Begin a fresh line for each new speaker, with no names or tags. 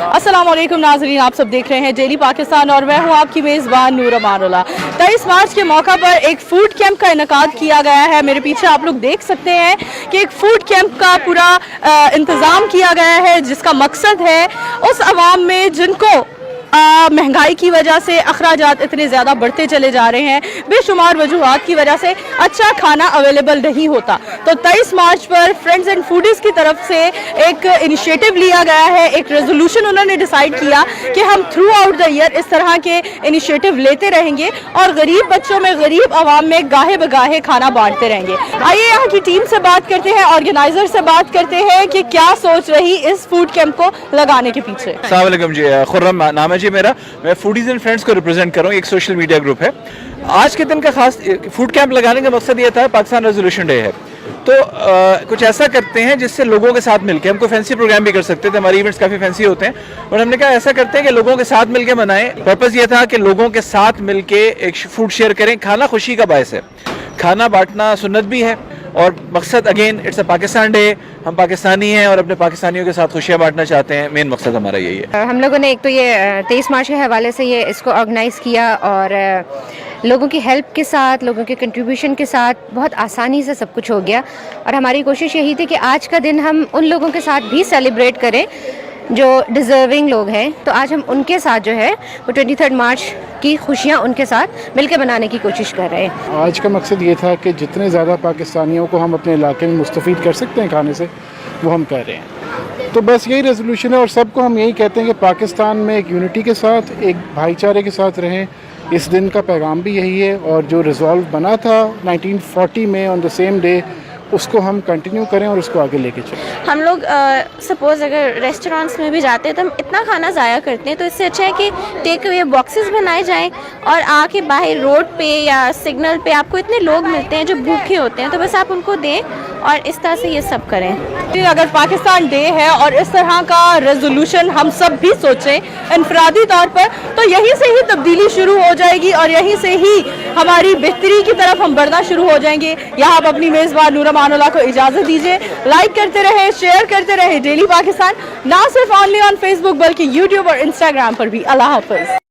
अस्सलाम वालेकुम नाज़रीन, आप सब देख रहे हैं डेली पाकिस्तान और मैं हूं आपकी मेज़बान नूर अमानुल्लाह। 23 मार्च के मौका पर एक फूड कैंप का इनेकाद किया गया है। मेरे पीछे आप लोग देख सकते हैं कि एक फूड कैंप का पूरा इंतज़ाम किया गया है, जिसका मकसद है उस अवाम में जिनको महंगाई की वजह से अखराजात इतने ज़्यादा बढ़ते चले जा रहे हैं, बेशुमार वजूहात की वजह से अच्छा खाना अवेलेबल नहीं होता। तो 23 मार्च पर फ्रेंड्स एंड फूडीज़ की तरफ से एक इनिशिएटिव लिया गया है, एक रेजोल्यूशन उन्होंने डिसाइड किया कि हम थ्रू आउट द ईयर इस तरह के इनिशिएटिव लेते रहेंगे और गरीब बच्चों में, गरीब आवाम में गाहे बगाहे खाना बांटते रहेंगे। आइए यहाँ की टीम से बात करते हैं, ऑर्गेनाइजर से बात करते हैं कि क्या सोच रही इस फूड कैंप को लगाने के पीछे।
अस्सलाम वालेकुम जी, खुर्रम नाम है जी मेरा। मैं फूडीज एंड फ्रेंड्स को रिप्रेजेंट कर रहा हूँ, एक सोशल मीडिया ग्रुप है। आज के दिन का खास फूड कैंप लगाने का मकसद ये था, पाकिस्तान रेजोल्यूशन डे है, तो कुछ ऐसा करते हैं जिससे लोगों के साथ मिलके, हम कोई फैंसी प्रोग्राम भी कर सकते थे, हमारे इवेंट्स काफ़ी फैंसी होते हैं, बट हमने कहा ऐसा करते हैं कि लोगों के साथ मिलके मनाएं। पर्पज़ ये था कि लोगों के साथ मिलके एक फूड शेयर करें। खाना खुशी का बायस है, खाना बांटना सुन्नत भी है और मकसद again it's a Pakistan day, हम पाकिस्तानी हैं और अपने पाकिस्तानियों के साथ खुशियाँ बांटना चाहते हैं। मेन मकसद हमारा यही है।
हम लोगों ने एक तो ये 23 मार्च के हवाले से ये इसको ऑर्गेनाइज़ किया और लोगों की हेल्प के साथ, लोगों के कंट्रीब्यूशन के साथ बहुत आसानी से सब कुछ हो गया। और हमारी कोशिश यही थी कि आज का दिन हम उन लोगों के साथ भी सेलिब्रेट करें जो डिज़र्विंग लोग हैं। तो आज हम उनके साथ जो है वो 23 मार्च की खुशियाँ उनके साथ मिलकर बनाने की कोशिश कर रहे हैं।
आज का मकसद ये था कि जितने ज़्यादा पाकिस्तानियों को हम अपने इलाके में मुस्तफ़ीद कर सकते हैं खाने से, वो हम कर रहे हैं। तो बस यही रेजोल्यूशन है और सबको हम यही कहते हैं कि पाकिस्तान में एक यूनिटी के साथ, एक भाईचारे के साथ रहें। इस दिन का पैगाम भी यही है और जो रिजॉल्व बना था 1940 में ऑन द सेम डे, उसको हम कंटिन्यू करें और उसको आगे लेके चलें।
हम लोग सपोज़ अगर रेस्टोरेंट्स में भी जाते हैं तो हम इतना खाना ज़ाया करते हैं, तो इससे अच्छा है कि टेक अवे बॉक्सेस बनाए जाएं और आके बाहर रोड पे या सिग्नल पे आपको इतने लोग मिलते हैं जो भूखे होते हैं, तो बस आप उनको दें और इस तरह से ये सब करें।
अगर पाकिस्तान डे है और इस तरह का रेजोल्यूशन हम सब भी सोचें इनफरादी तौर पर, तो यहीं से ही तब्दीली शुरू हो जाएगी और यहीं से ही हमारी बेहतरी की तरफ हम बढ़ना शुरू हो जाएंगे। यहाँ आप अपनी मेज़बान नूर अमानुल्लाह को इजाज़त दीजिए। लाइक करते रहे, शेयर करते रहे डेली पाकिस्तान, ना सिर्फ ऑनली ऑन फेसबुक बल्कि यूट्यूब और इंस्टाग्राम पर भी। अल्लाह हाफ़िज़।